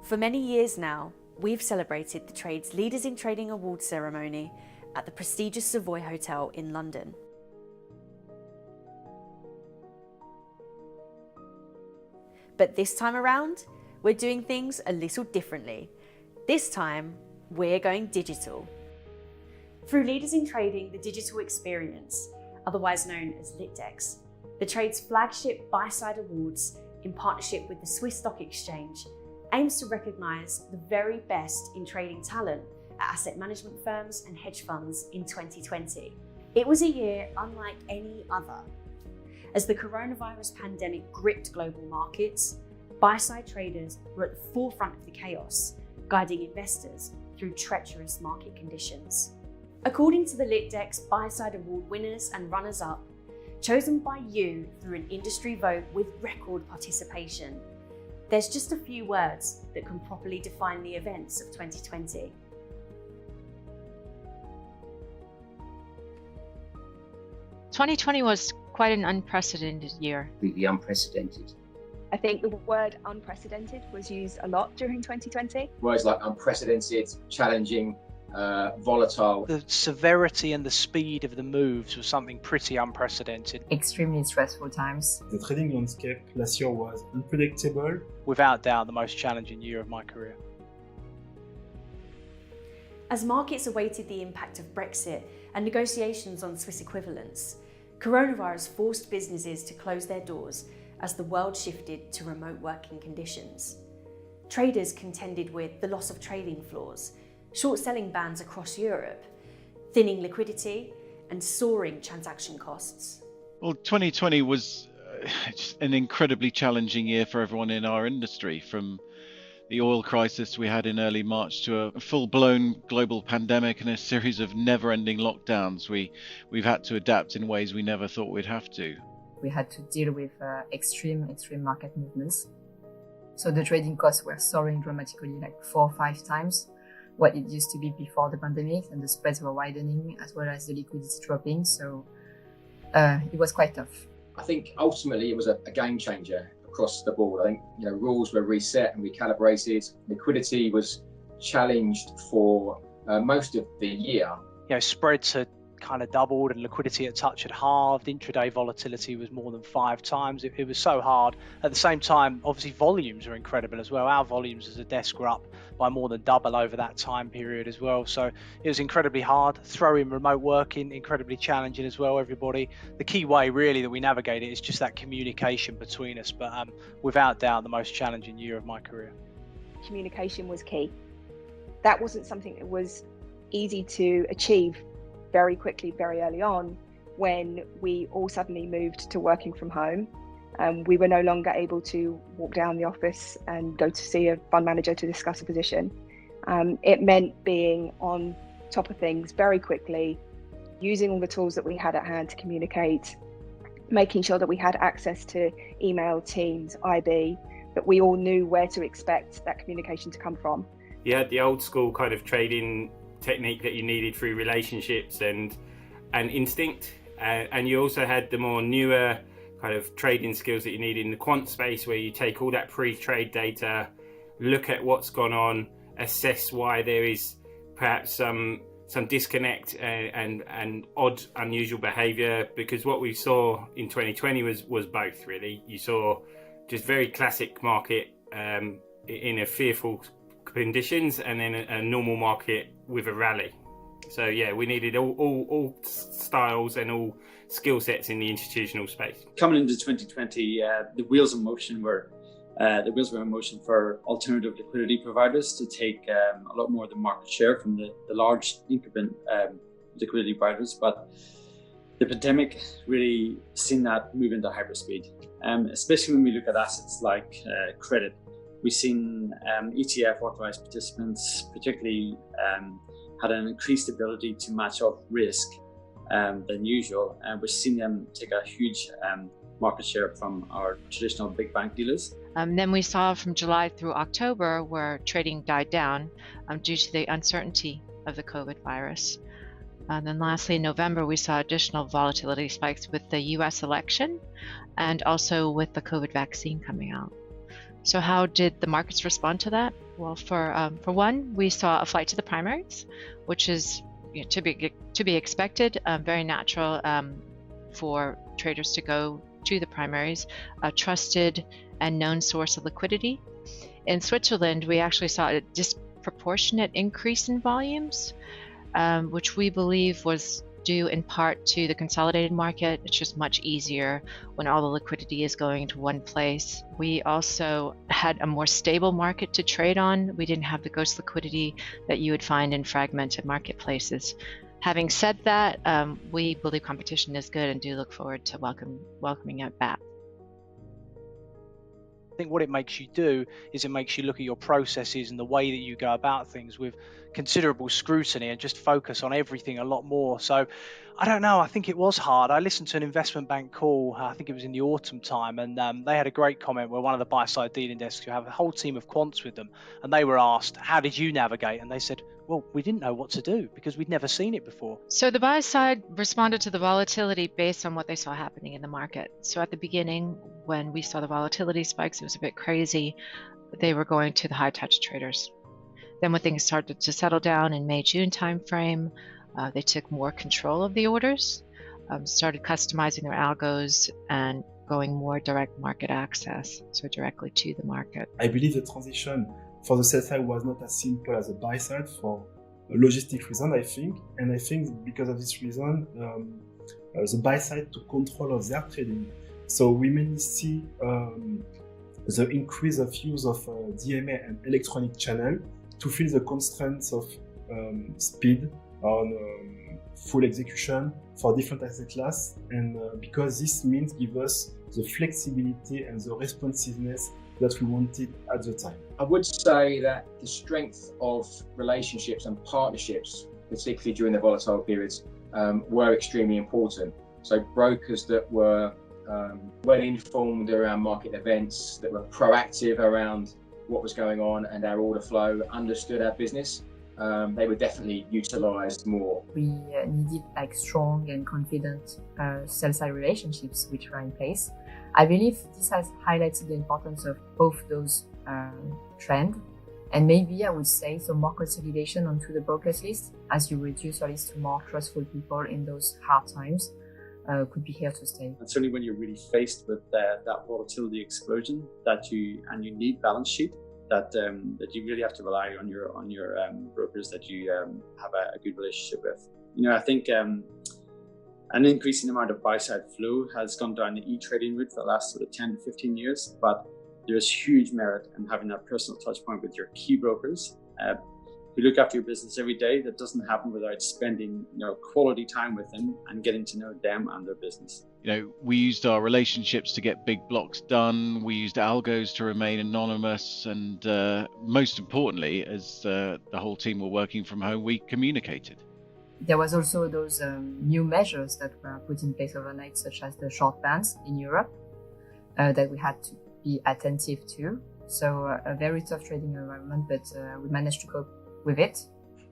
For many years now, we've celebrated the trade's Leaders in Trading Awards ceremony at the prestigious Savoy Hotel in London. But this time around, we're doing things a little differently. This time, we're going digital. Through Leaders in Trading, the Digital Experience, otherwise known as LiTDX, the trade's flagship buy-side awards in partnership with the Swiss Stock Exchange aims to recognise the very best in trading talent at asset management firms and hedge funds in 2020. It was a year unlike any other. As the coronavirus pandemic gripped global markets, buy-side traders were at the forefront of the chaos, guiding investors through treacherous market conditions. According to the LiTDX Buy-Side Award winners and runners-up, chosen by you through an industry vote with record participation, there's just a few words that can properly define the events of 2020. "2020 was quite an unprecedented year." Completely unprecedented. I think the word unprecedented was used a lot during 2020. Words like unprecedented, challenging, volatile. The severity and the speed of the moves was something pretty unprecedented. Extremely stressful times. The trading landscape last year was unpredictable. Without doubt, the most challenging year of my career. As markets awaited the impact of Brexit and negotiations on Swiss equivalents, coronavirus forced businesses to close their doors as the world shifted to remote working conditions. Traders contended with the loss of trading floors, short selling bans across Europe, thinning liquidity, and soaring transaction costs. Well, 2020 was just an incredibly challenging year for everyone in our industry, from the oil crisis we had in early March to a full-blown global pandemic and a series of never-ending lockdowns. We've had to adapt in ways we never thought we'd have to. We had to deal with extreme market movements. So the trading costs were soaring dramatically, like 4 or 5 times what it used to be before the pandemic, and the spreads were widening as well as the liquidity dropping. So it was quite tough. I think ultimately it was a game changer across the board. I think rules were reset and recalibrated. Liquidity was challenged for most of the year. Spreads had kind of doubled and liquidity at touch had halved. Intraday volatility was more than 5 times. It was so hard. At the same time, obviously volumes are incredible as well. Our volumes as a desk were up by more than double over that time period as well. So it was incredibly hard. Throw in remote working, incredibly challenging as well, everybody. The key way really that we navigate it is just that communication between us. But without doubt, the most challenging year of my career. Communication was key. That wasn't something that was easy to achieve very quickly, very early on, when we all suddenly moved to working from home. We were no longer able to walk down the office and go to see a fund manager to discuss a position. It meant being on top of things very quickly, using all the tools that we had at hand to communicate, making sure that we had access to email, Teams, IB, that we all knew where to expect that communication to come from. You had the old school kind of trading technique that you needed through relationships and instinct, and you also had the more newer kind of trading skills that you need in the quant space, where you take all that pre-trade data, look at what's gone on, assess why there is perhaps some disconnect and odd, unusual behavior. Because what we saw in 2020 was both, really. You saw just very classic market in a fearful conditions, and then a normal market with a rally. So yeah, we needed all styles and all skill sets in the institutional space. Coming into 2020, the wheels in motion were in motion for alternative liquidity providers to take a lot more of the market share from the large incumbent liquidity providers. But the pandemic really seen that move into hyperspeed, especially when we look at assets like credit. We've seen ETF authorized participants particularly had an increased ability to match up risk than usual, and we're seeing them take a huge market share from our traditional big bank dealers. Then we saw from July through October where trading died down due to the uncertainty of the COVID virus. And then lastly, in November, we saw additional volatility spikes with the US election and also with the COVID vaccine coming out. So how did the markets respond to that? Well, for one, we saw a flight to the primaries, which is to be expected, very natural for traders to go to the primaries, a trusted and known source of liquidity. In Switzerland, we actually saw a disproportionate increase in volumes, which we believe was due in part to the consolidated market. It's just much easier when all the liquidity is going to one place. We also had a more stable market to trade on. We didn't have the ghost liquidity that you would find in fragmented marketplaces. Having said that, we believe competition is good and do look forward to welcoming it back. I think what it makes you do is it makes you look at your processes and the way that you go about things with considerable scrutiny and just focus on everything a lot more. So I don't know, I think it was hard. I listened to an investment bank call, I think it was in the autumn time, and they had a great comment where one of the buy-side dealing desks, who have a whole team of quants with them, and they were asked, how did you navigate? And they said, well, we didn't know what to do because we'd never seen it before. So the buy side responded to the volatility based on what they saw happening in the market. So at the beginning, when we saw the volatility spikes, it was a bit crazy. They were going to the high touch traders. Then when things started to settle down in May-June timeframe, they took more control of the orders, started customizing their algos and going more direct market access, so directly to the market. I believe the transition for the sell side was not as simple as the buy side for a logistic reason, I think. And I think because of this reason, the buy side took control of their trading. So we mainly see the increase of use of DMA and electronic channel to fill the constraints of speed on full execution for different asset class, and because this means give us the flexibility and the responsiveness that we wanted at the time. I would say that the strength of relationships and partnerships, particularly during the volatile periods, were extremely important. So brokers that were well informed around market events, that were proactive around what was going on and our order flow, understood our business, they were definitely utilised more. We needed strong and confident sell-side relationships which were in place. I believe this has highlighted the importance of both those trends, and maybe I would say some more consolidation onto the brokers list as you reduce your list to more trustful people in those hard times could be here to stay. And certainly when you're really faced with that volatility explosion, that you need balance sheet, that you really have to rely on your brokers that you have a good relationship with. I think an increasing amount of buy-side flow has gone down the e-trading route for the last sort of 10 to 15 years, but there's huge merit in having that personal touch point with your key brokers who look after your business every day. That doesn't happen without spending quality time with them and getting to know them and their business. We used our relationships to get big blocks done. We used algos to remain anonymous, and most importantly, as the whole team were working from home, we communicated. There was also those new measures that were put in place overnight, such as the short bans in Europe, that we had to be attentive to. So a very tough trading environment, but we managed to cope with it.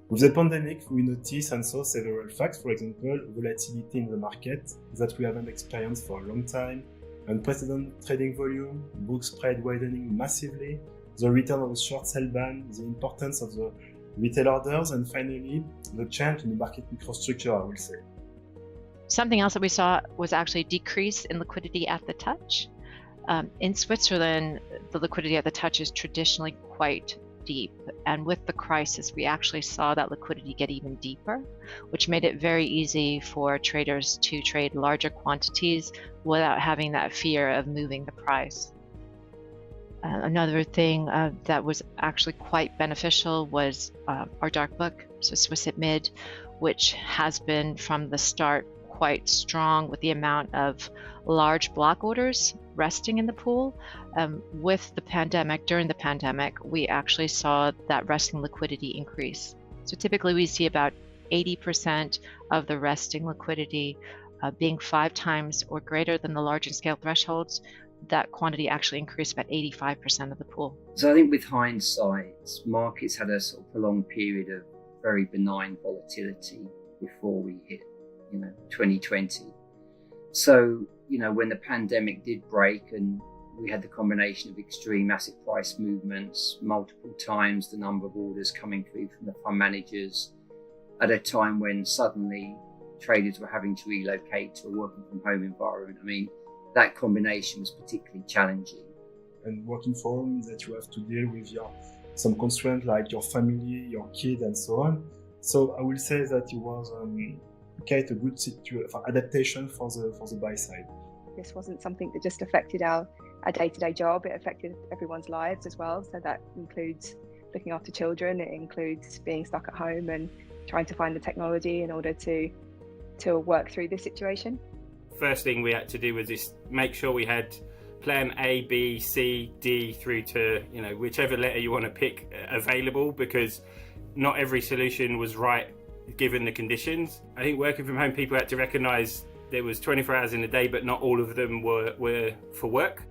With the pandemic, we noticed and saw several facts. For example, volatility in the market that we haven't experienced for a long time, unprecedented trading volume, book spread widening massively, the return of the short sell ban, the importance of the retail orders, and finally, the change in the market microstructure, I will say. Something else that we saw was actually a decrease in liquidity at the touch. In Switzerland, the liquidity at the touch is traditionally quite deep, and with the crisis we actually saw that liquidity get even deeper, which made it very easy for traders to trade larger quantities without having that fear of moving the price. Another thing that was actually quite beneficial was our dark book, so Swiss at Mid, which has been from the start quite strong with the amount of large block orders resting in the pool. With the pandemic, during the pandemic, we actually saw that resting liquidity increase. So typically we see about 80% of the resting liquidity being 5 times or greater than the larger scale thresholds. That quantity actually increased about 85% of the pool. So I think with hindsight, markets had a sort of prolonged period of very benign volatility before we hit 2020. So, when the pandemic did break and we had the combination of extreme asset price movements, multiple times the number of orders coming through from the fund managers at a time when suddenly traders were having to relocate to a working from home environment. I mean, that combination was particularly challenging. And working from home means that you have to deal with some constraints like your family, your kids, and so on. So I will say that it was quite a good adaptation for the buy side. This wasn't something that just affected our day-to-day job, it affected everyone's lives as well. So that includes looking after children, it includes being stuck at home and trying to find the technology in order to work through this situation. First thing we had to do was just make sure we had plan A, B, C, D through to, whichever letter you want to pick available, because not every solution was right given the conditions. I think working from home, people had to recognise there was 24 hours in a day, but not all of them were for work.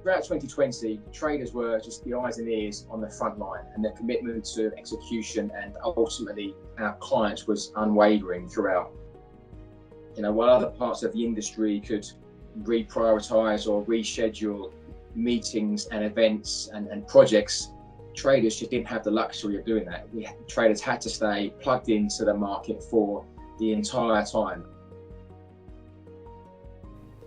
Throughout 2020, traders were just the eyes and ears on the front line, and their commitment to execution and ultimately our clients was unwavering throughout. While other parts of the industry could reprioritise or reschedule meetings and events and projects, traders just didn't have the luxury of doing that. Traders had to stay plugged into the market for the entire time.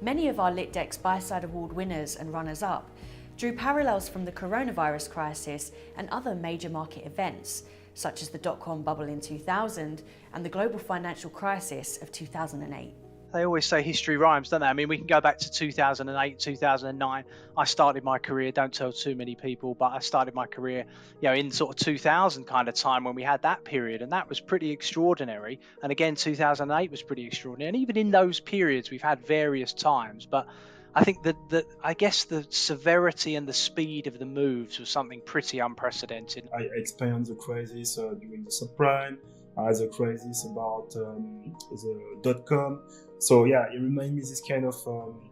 Many of our LiTDX Buy-Side Award winners and runners-up drew parallels from the coronavirus crisis and other major market events, such as the dot-com bubble in 2000 and the global financial crisis of 2008. They always say history rhymes, don't they? I mean, we can go back to 2008, 2009. I started my career, don't tell too many people, but I started my career, in sort of 2000 kind of time when we had that period, and that was pretty extraordinary. And again, 2008 was pretty extraordinary. And even in those periods, we've had various times, but I think that I guess the severity and the speed of the moves was something pretty unprecedented. I experienced the crisis during the subprime. I had the crisis about the dot-com. So yeah, it reminded me this kind of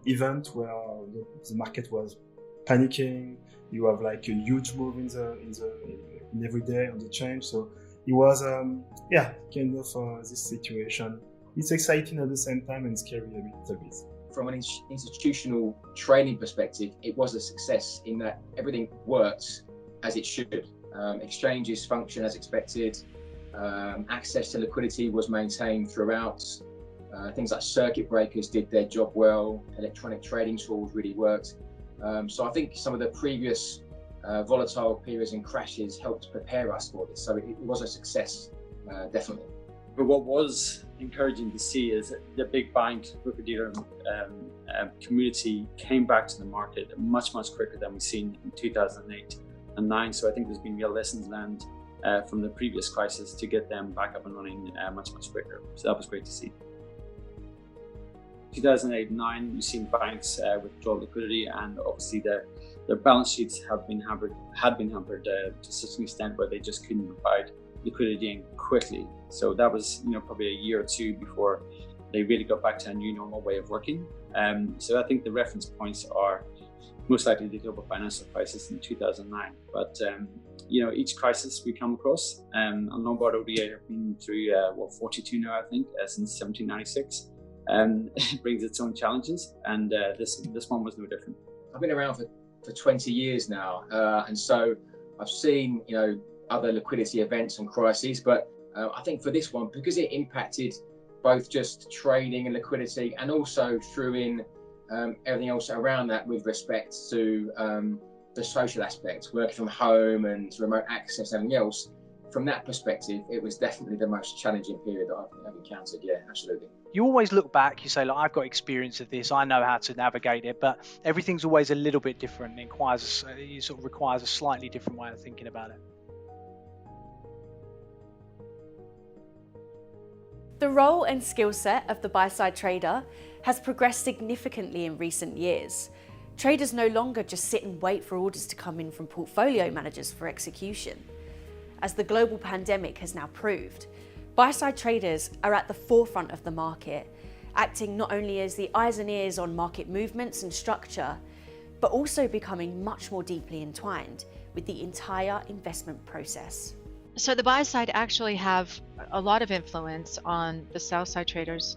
event where the market was panicking. You have like a huge move in every day on the change. So it was kind of this situation. It's exciting at the same time and scary a bit. From an institutional trading perspective, it was a success in that everything worked as it should. Exchanges function as expected. Access to liquidity was maintained throughout. Things like circuit breakers did their job well. Electronic trading tools really worked. So I think some of the previous volatile periods and crashes helped prepare us for this. So it was a success, definitely. But what was encouraging to see is that the big bank broker-dealer community came back to the market much quicker than we've seen in 2008 and 9. So I think there's been real lessons learned from the previous crisis to get them back up and running much quicker. So that was great to see. 2008-9, you've seen banks withdraw liquidity, and obviously their balance sheets had been hampered to such an extent where they just couldn't provide liquidity in quickly. So that was probably a year or two before they really got back to a new normal way of working. So I think the reference points are most likely the global financial crisis in 2009. But each crisis we come across, on Lombard ODA have been through 42 now, I think, since 1796. It brings its own challenges, and this one was no different. I've been around for 20 years now, and so I've seen other liquidity events and crises, but I think for this one, because it impacted both just trading and liquidity, and also threw in everything else around that with respect to the social aspect, working from home and remote access and everything else. From that perspective, it was definitely the most challenging period that I've encountered. Yeah, absolutely. You always look back, you say, look, I've got experience of this, I know how to navigate it, but everything's always a little bit different. It requires a slightly different way of thinking about it. The role and skill set of the buy-side trader has progressed significantly in recent years. Traders no longer just sit and wait for orders to come in from portfolio managers for execution. As the global pandemic has now proved, buy-side traders are at the forefront of the market, acting not only as the eyes and ears on market movements and structure, but also becoming much more deeply entwined with the entire investment process. So the buy side actually have a lot of influence on the sell side traders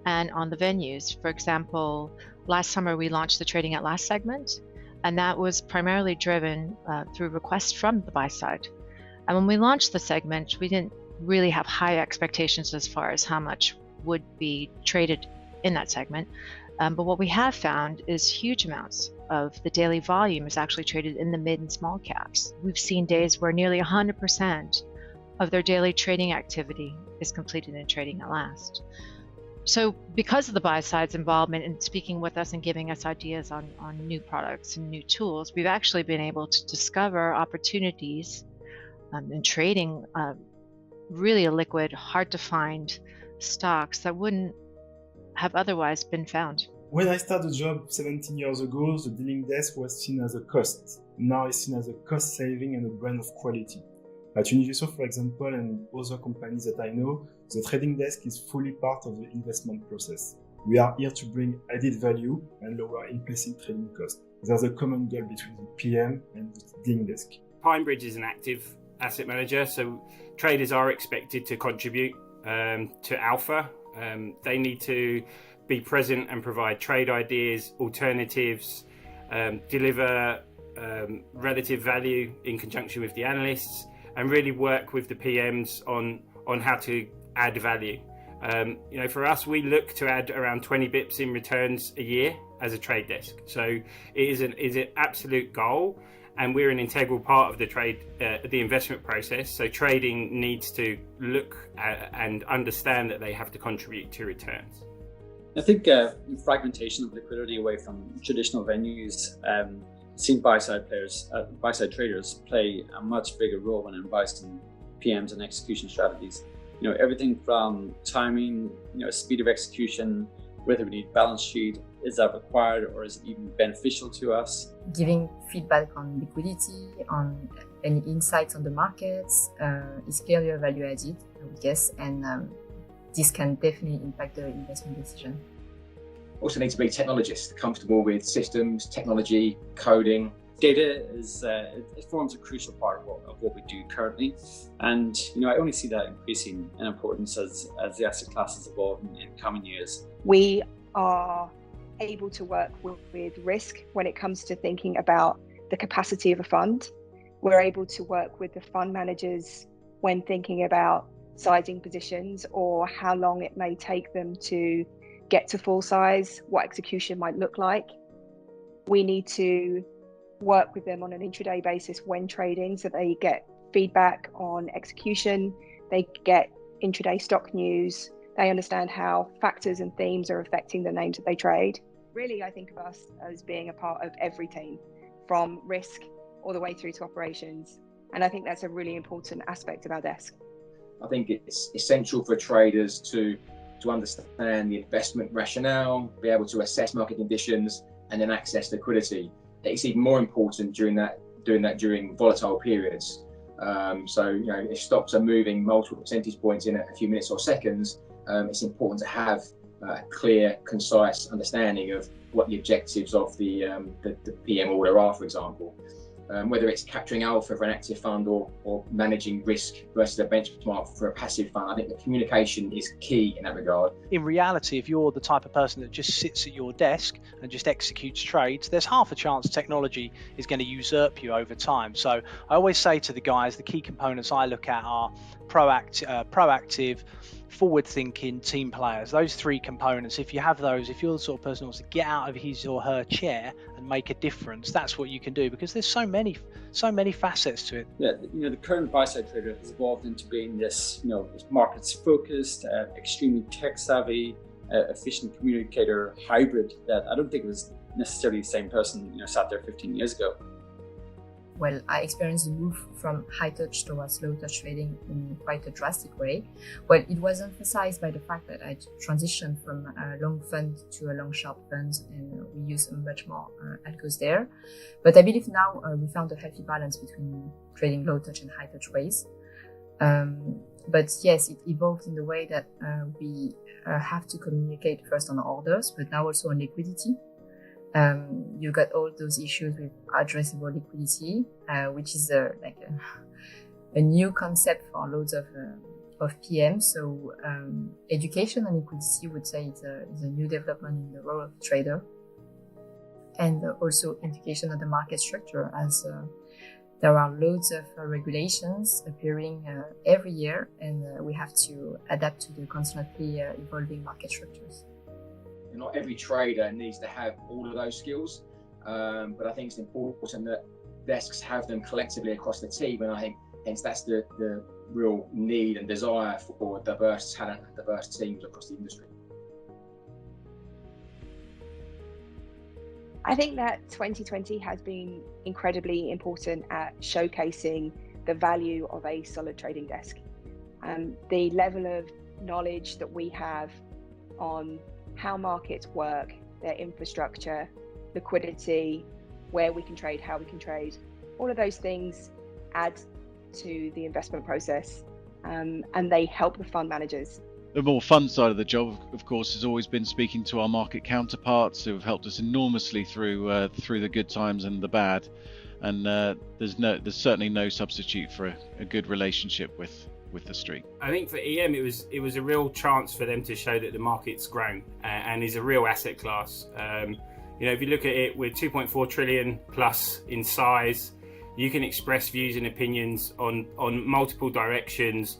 and on the venues. For example, Last summer, we launched the Trading at Last segment, and that was primarily driven through requests from the buy side. And when we launched the segment, we didn't really have high expectations as far as how much would be traded in that segment. But what we have found is huge amounts of the daily volume is actually traded in the mid and small caps. We've seen days where nearly 100% of their daily trading activity is completed in Trading at Last. So because of the buy side's involvement in speaking with us and giving us ideas on new products and new tools, we've actually been able to discover opportunities in trading really liquid, hard to find stocks that wouldn't have otherwise been found. When I started the job 17 years ago, the dealing desk was seen as a cost. Now it's seen as a cost saving and a brand of quality. At Univiso, for example, and other companies that I know, the trading desk is fully part of the investment process. We are here to bring added value and lower implicit trading costs. There's a common goal between the PM and the dealing desk. PineBridge is an active asset manager, so traders are expected to contribute to alpha. They need to be present and provide trade ideas, alternatives, deliver relative value in conjunction with the analysts, and really work with the PMs on how to add value. For us, we look to add around 20 bips in returns a year as a trade desk. So it is an absolute goal, and we're an integral part of the investment process. So trading needs to look at and understand that they have to contribute to returns. I think fragmentation of liquidity away from traditional venues, seen buy-side traders play a much bigger role when advising PMs and execution strategies. Everything from timing, speed of execution, whether we need balance sheet, is that required or is it even beneficial to us? Giving feedback on liquidity, on any insights on the markets is clearly a value added, I would guess, and this can definitely impact the investment decision. Also need to be technologists, comfortable with systems, technology, coding. Data it forms a crucial part of what we do currently, and I only see that increasing in importance as the asset classes evolve in coming years. We are able to work with risk when it comes to thinking about the capacity of a fund. We're able to work with the fund managers when thinking about sizing positions or how long it may take them to get to full size, what execution might look like. We need to work with them on an intraday basis when trading so they get feedback on execution, they get intraday stock news, they understand how factors and themes are affecting the names that they trade. Really, I think of us as being a part of every team, from risk all the way through to operations. And I think that's a really important aspect of our desk. I think it's essential for traders to understand the investment rationale, be able to assess market conditions, and then access liquidity. It's even more important during volatile periods. If stocks are moving multiple percentage points in a few minutes or seconds, it's important to have a clear, concise understanding of what the objectives of the PM order are, for example. Whether it's capturing alpha for an active fund or managing risk versus a benchmark for a passive fund, I think the communication is key in that regard. In reality, if you're the type of person that just sits at your desk and just executes trades, there's half a chance technology is going to usurp you over time. So I always say to the guys, the key components I look at are proactive, forward-thinking team players. Those three components, if you have those, if you're the sort of person who wants to get out of his or her chair and make a difference, that's what you can do, because there's so many facets to it. Yeah, the current buy-side trader has evolved into being this, markets-focused, extremely tech-savvy, efficient communicator hybrid that I don't think was necessarily the same person, sat there 15 years ago. Well, I experienced the move from high touch towards low touch trading in quite a drastic way. Well, it was emphasized by the fact that I transitioned from a long fund to a long short fund, and we use much more algos there. But I believe now we found a healthy balance between trading low touch and high touch ways. But yes, it evolved in the way that we have to communicate first on orders, but now also on liquidity. You got all those issues with addressable liquidity, which is a new concept for loads of PM. So education on liquidity would say is a new development in the role of trader. and also indication of the market structure, as there are loads of regulations appearing every year, and we have to adapt to the constantly evolving market structures. Not every trader needs to have all of those skills, but I think it's important that desks have them collectively across the team, and I think hence that's the real need and desire for diverse talent and diverse teams across the industry. I think that 2020 has been incredibly important at showcasing the value of a solid trading desk. The level of knowledge that we have on how markets work, their infrastructure, liquidity, where we can trade, how we can trade, all of those things add to the investment process, and they help the fund managers. The more fun side of the job, of course, has always been speaking to our market counterparts who have helped us enormously through the good times and the bad. And there's certainly no substitute for a good relationship with the street. I think for EM it was a real chance for them to show that the market's grown and is a real asset class. If you look at it, we're 2.4 trillion plus in size. You can express views and opinions on multiple directions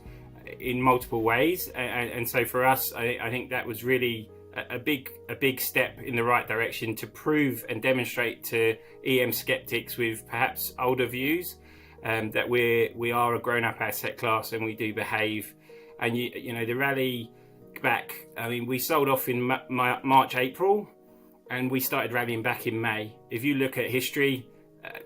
in multiple ways, and so for us, I think that was really a big step in the right direction to prove and demonstrate to EM skeptics with perhaps older views that we are a grown-up asset class and we do behave. And the rally back, I mean, we sold off in March, April, and we started rallying back in May. If you look at history,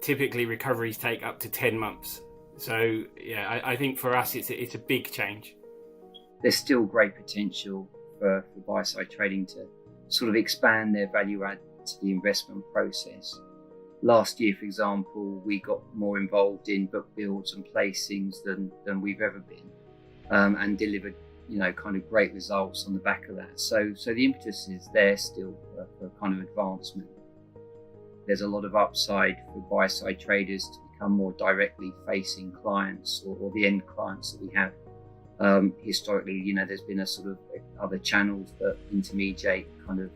typically recoveries take up to 10 months. So yeah, I think for us it's a big change. There's still great potential for buy-side trading to sort of expand their value add to the investment process. Last year, for example, we got more involved in book builds and placings than we've ever been, and delivered kind of great results on the back of that. So the impetus is there still for kind of advancement. There's a lot of upside for buy-side traders to become more directly facing clients or the end clients that we have. Historically, there's been a sort of other channels that intermediate kind of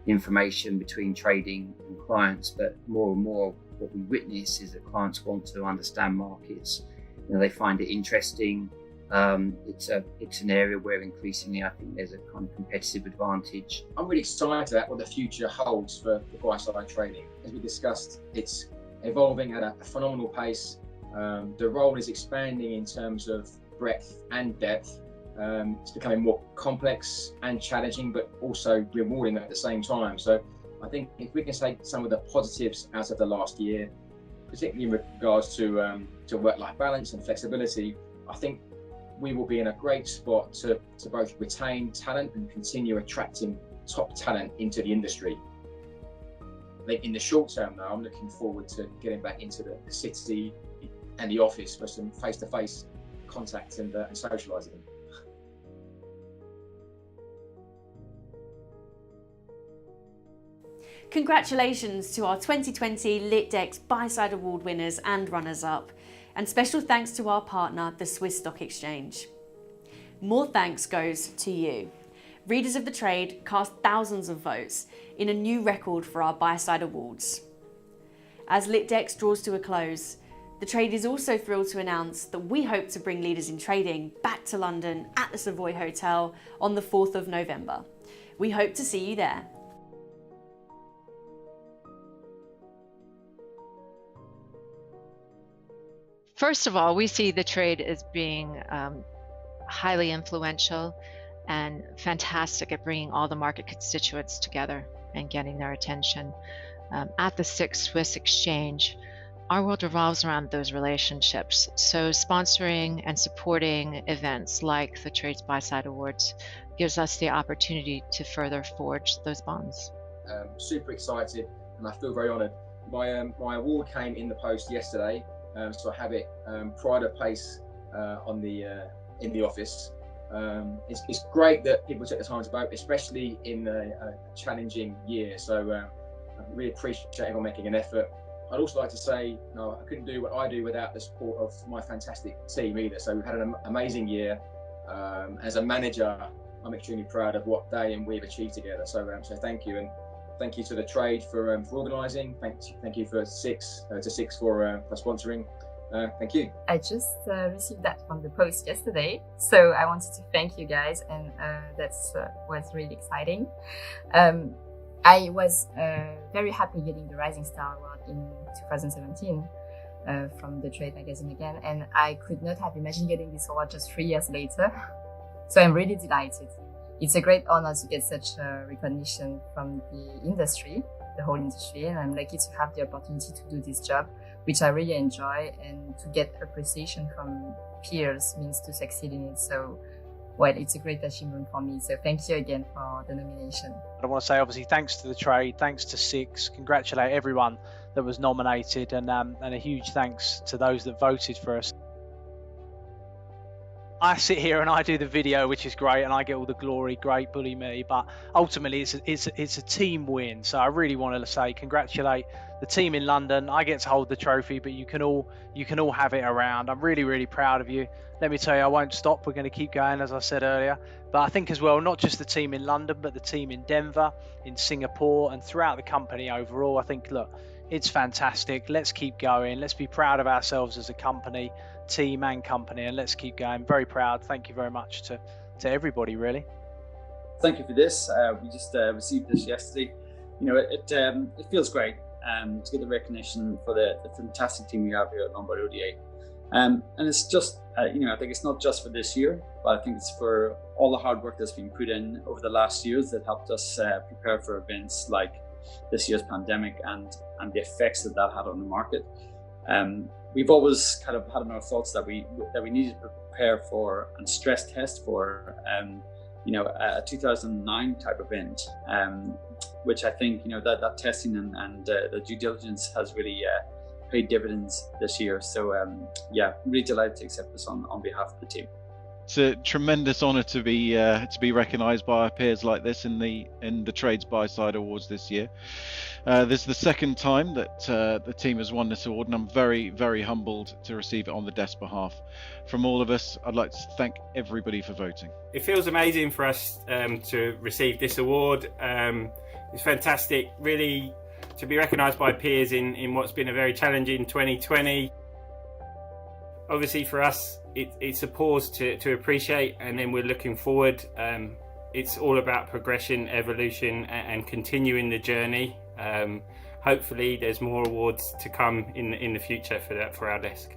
information between trading and clients, but more and more what we witness is that clients want to understand markets. They find it interesting. It's an area where increasingly I think there's a kind of competitive advantage. I'm really excited about what the future holds for buy-side trading. As we discussed, it's evolving at a phenomenal pace. The role is expanding in terms of breadth and depth. It's becoming more complex and challenging, but also rewarding at the same time. So I think if we can take some of the positives out of the last year, particularly in regards to work-life balance and flexibility, I think we will be in a great spot to both retain talent and continue attracting top talent into the industry. I think in the short term, though, I'm looking forward to getting back into the city and the office for some face-to-face contact and socialising. Congratulations to our 2020 LiTDX Buy-Side Award winners and runners-up, and special thanks to our partner, the Swiss Stock Exchange. More thanks goes to you. Readers of the Trade cast thousands of votes in a new record for our Buy-Side Awards. As LiTDX draws to a close, the Trade is also thrilled to announce that we hope to bring Leaders in Trading back to London at the Savoy Hotel on the 4th of November. We hope to see you there. First of all, we see the Trade as being highly influential and fantastic at bringing all the market constituents together and getting their attention. At the 6th Swiss Exchange, our world revolves around those relationships. So sponsoring and supporting events like the Trade's Buy-Side Awards gives us the opportunity to further forge those bonds. Super excited, and I feel very honoured. My award came in the post yesterday. So I have it pride of place in the office. It's great that people took the time to vote, especially in a challenging year. So I really appreciate everyone making an effort. I'd also like to say, I couldn't do what I do without the support of my fantastic team either. So we've had an amazing year. As a manager, I'm extremely proud of what they and we've achieved together. So thank you. And Thank you to the trade for organising. Thank you for Six for sponsoring. Thank you. I just received that from the post yesterday, so I wanted to thank you guys, and that was really exciting. I was very happy getting the Rising Star Award in 2017 from the Trade magazine again, and I could not have imagined getting this award just 3 years later. So I'm really delighted. It's a great honor to get such recognition from the industry, the whole industry, and I'm lucky to have the opportunity to do this job, which I really enjoy, and to get appreciation from peers means to succeed in it. So, well, it's a great achievement for me. So thank you again for the nomination. I want to say, obviously, thanks to the Trade, thanks to Six, congratulate everyone that was nominated, and a huge thanks to those that voted for us. I sit here and I do the video, which is great, and I get all the glory. Great, bully me. But ultimately, it's a team win. So I really want to say congratulate the team in London. I get to hold the trophy, but you can all have it around. I'm really, really proud of you. Let me tell you, I won't stop. We're going to keep going, as I said earlier. But I think as well, not just the team in London, but the team in Denver, in Singapore, and throughout the company overall. I think, look, it's fantastic. Let's keep going. Let's be proud of ourselves as a company, team and company, and let's keep going. Very proud. Thank you very much to everybody, really. Thank you for this. We just received this yesterday. You know, it feels great to get the recognition for the fantastic team we have here at Lombard ODA. And it's just, you know, I think it's not just for this year, but I think it's for all the hard work that's been put in over the last years that helped us prepare for events like this year's pandemic and the effects that had on the market. We've always kind of had in our thoughts that we needed to prepare for and stress test for, you know, a 2009 type event, which I think, you know, that testing and the due diligence has really paid dividends this year. So yeah, really delighted to accept this on behalf of the team. It's a tremendous honour to be recognised by our peers like this in the Trades Buy Side Awards this year. This is the second time that the team has won this award, and I'm very, very humbled to receive it on the desk behalf. From all of us, I'd like to thank everybody for voting. It feels amazing for us to receive this award. It's fantastic, really, to be recognised by peers in what's been a very challenging 2020. Obviously for us, it's a pause to appreciate, and then we're looking forward. It's all about progression, evolution, and continuing the journey. Hopefully there's more awards to come in the future for our desk.